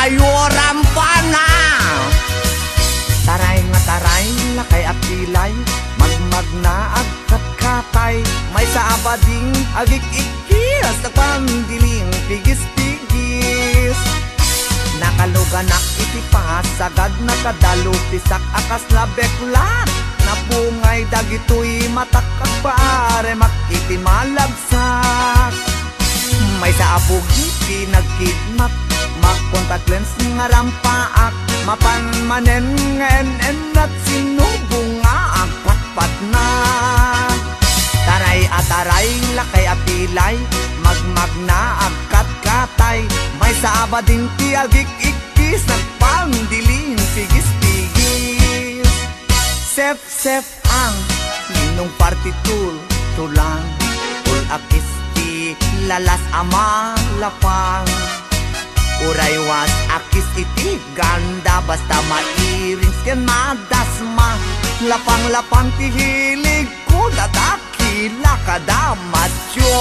kanayo rampana. Taray nga taray, lakay at pilay, magmagna agkat katay, may sa abading agik-ikis, nagpandiling pigis-pigis. Nakaluganak itipas, sagad nakadalo, tisak akas na beklat, napungay dagitoy matakak paare, makiti malabsak. May sa abugi pinagkidnap, mag-contact lens nga rampaak, mapanmanen ngenen at sinubong nga agpatpat na. Taray at taray, lakay apilay, magmagna agkat katay, may sa abading tiagik-ikis, nagpandiling pigis-pigis. Sef-sef ang ninong partitul, tulang, akis lalas ama lapang, uraywas akis iti ganda, basta mairing skenadasma, lapang-lapang tihilig ko dadakila kadamatyo.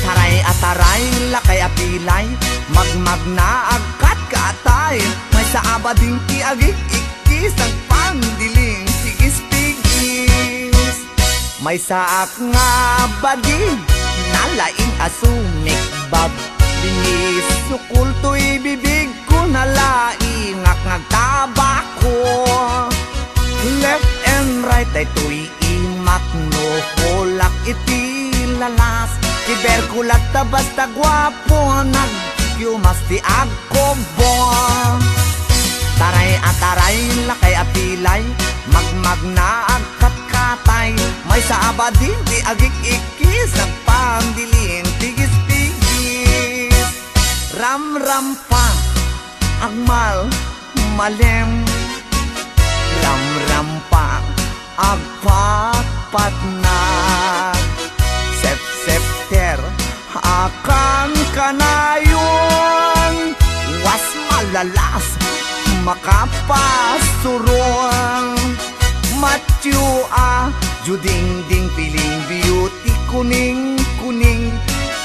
Taray at taray, lakay apilay, magmagna agkat katay, may sa abading tiagik-ikis, nagpandiling pigis-pigis. May saak nga bading, nalaing asumik bab, binis sukul to'y bibig ko, nalaing ngagtabako. Left and right ay to'y imak no, kulak iti lalas, kiberkulat ta basta gwapo, nagyumas ti agkobo. Taray at taray, lakay apilay, magmagna agkat katay, may sa abadin di agik-ikis, nagpandiling pigis-pigis. Ram-rampa agmal malem, ram-rampa agpat-pat na. Sep-septer akan kanayon, was malalas makapasuron. Matyo juding-ding piling beauty, kuning-kuning,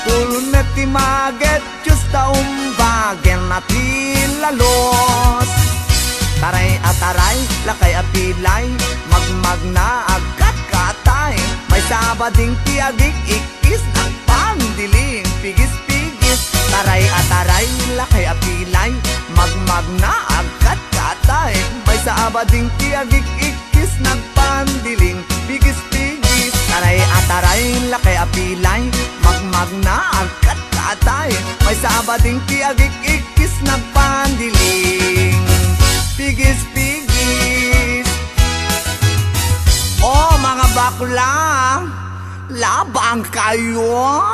tulun na timaget, just taumbagen na tilalos. Taray at taray, lakay apilay, magmagna agkat katay, may sabading tiagik-ikis, nagpandiling pigis-pigis. Taray at taray, lakay apilay, magmagna agkat katay, may sabading tiagik-ikis, nagpandiling pigis-pigis. Taray at taray, lakay apilay, magmagna agkat katay, may sabading tiagik-ikis, nagpandiling pigis-pigis. Oh mga bakla, labang kayo.